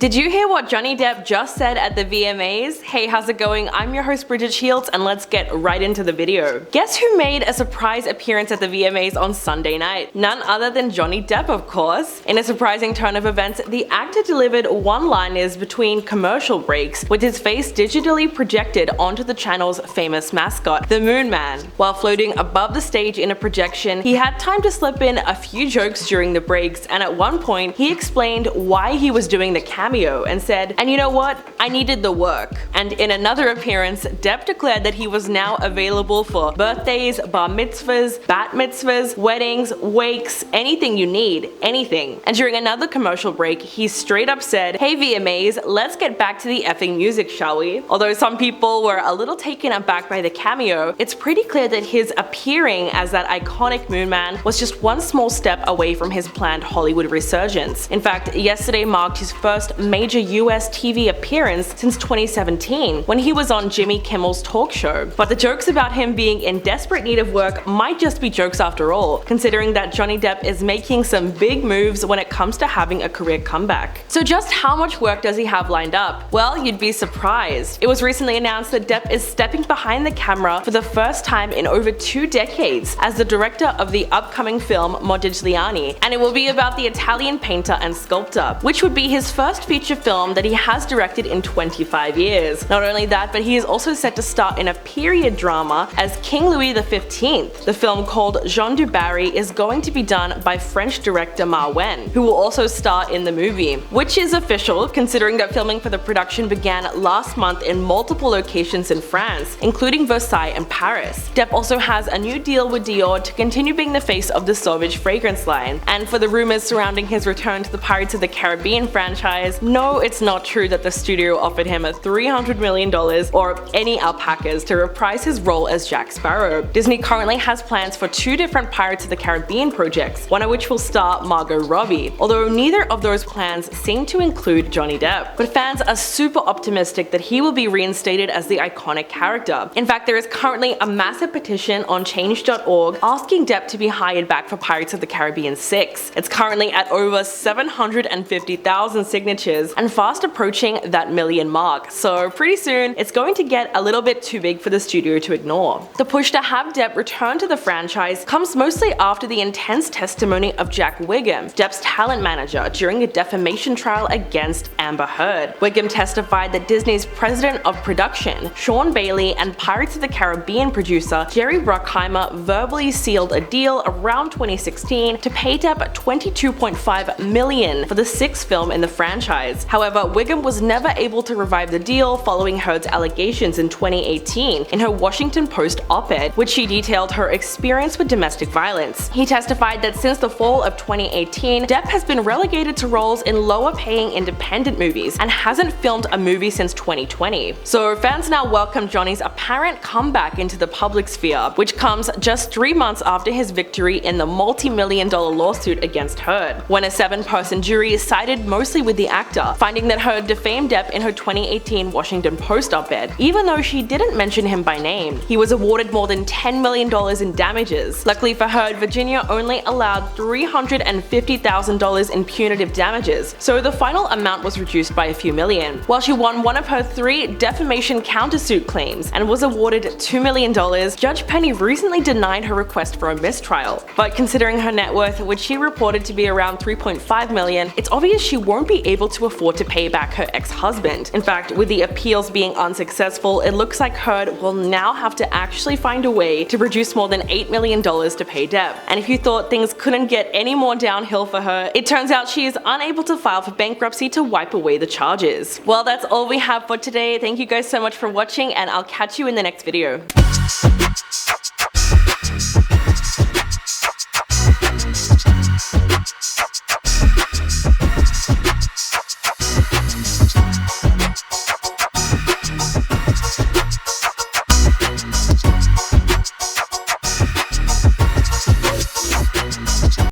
Did you hear what Johnny Depp just said at the VMAs? Hey, how's it going? I'm your host Bridget Shields and let's get right into the video. Guess who made a surprise appearance at the VMAs on Sunday night? None other than Johnny Depp, of course. In a surprising turn of events, the actor delivered one-liners between commercial breaks with his face digitally projected onto the channel's famous mascot, the Moon Man. While floating above the stage in a projection, he had time to slip in a few jokes during the breaks, and at one point, he explained why he was doing the cameo and said, "And you know what? I needed the work." And in another appearance, Depp declared that he was now available for birthdays, bar mitzvahs, bat mitzvahs, weddings, wakes, anything you need, anything. And during another commercial break, he straight up said, "Hey VMAs, let's get back to the effing music, shall we?" Although some people were a little taken aback by the cameo, it's pretty clear that his appearing as that iconic Moon Man was just one small step away from his planned Hollywood resurgence. In fact, yesterday marked his first major US TV appearance since 2017, when he was on Jimmy Kimmel's talk show. But the jokes about him being in desperate need of work might just be jokes after all, considering that Johnny Depp is making some big moves when it comes to having a career comeback. So just how much work does he have lined up? Well, you'd be surprised. It was recently announced that Depp is stepping behind the camera for the first time in over 2 decades as the director of the upcoming film Modigliani, and it will be about the Italian painter and sculptor, which would be his first feature film that he has directed in 25 years. Not only that, but he is also set to star in a period drama as King Louis XV. The film, called Jean du Barry, is going to be done by French director Ma Wen, who will also star in the movie, which is official considering that filming for the production began last month in multiple locations in France, including Versailles and Paris. Depp also has a new deal with Dior to continue being the face of the Sauvage fragrance line, and for the rumors surrounding his return to the Pirates of the Caribbean franchise, no, it's not true that the studio offered him $300 million or any alpacas to reprise his role as Jack Sparrow. Disney currently has plans for 2 different Pirates of the Caribbean projects, one of which will star Margot Robbie, although neither of those plans seem to include Johnny Depp. But fans are super optimistic that he will be reinstated as the iconic character. In fact, there is currently a massive petition on change.org asking Depp to be hired back for Pirates of the Caribbean 6. It's currently at over 750,000 signatures and fast approaching that million mark, so pretty soon it's going to get a little bit too big for the studio to ignore. The push to have Depp return to the franchise comes mostly after the intense testimony of Jack Wiggum, Depp's talent manager, during a defamation trial against Amber Heard. Wiggum testified that Disney's president of production, Sean Bailey, and Pirates of the Caribbean producer Jerry Bruckheimer verbally sealed a deal around 2016 to pay Depp $22.5 million for the 6th film in the franchise. However, Wiggum was never able to revive the deal following Heard's allegations in 2018 in her Washington Post op-ed, which she detailed her experience with domestic violence. He testified that since the fall of 2018, Depp has been relegated to roles in lower-paying independent movies and hasn't filmed a movie since 2020. So fans now welcome Johnny's apparent comeback into the public sphere, which comes just 3 months after his victory in the multi-million-dollar lawsuit against Heard, when a 7-person jury sided mostly with the actor, finding that Heard defamed Depp in her 2018 Washington Post op-ed, even though she didn't mention him by name. He was awarded more than $10 million in damages. Luckily for Heard, Virginia only allowed $350,000 in punitive damages, so the final amount was reduced by a few million. While she won one of her 3 defamation countersuit claims and was awarded $2 million, Judge Penny recently denied her request for a mistrial. But considering her net worth, which she reported to be around $3.5 million, it's obvious she won't be able to afford to pay back her ex-husband. In fact, with the appeals being unsuccessful, it looks like Heard will now have to actually find a way to produce more than $8 million to pay Depp. And if you thought things couldn't get any more downhill for her, it turns out she is unable to file for bankruptcy to wipe away the charges. Well, that's all we have for today. Thank you guys so much for watching, and I'll catch you in the next video.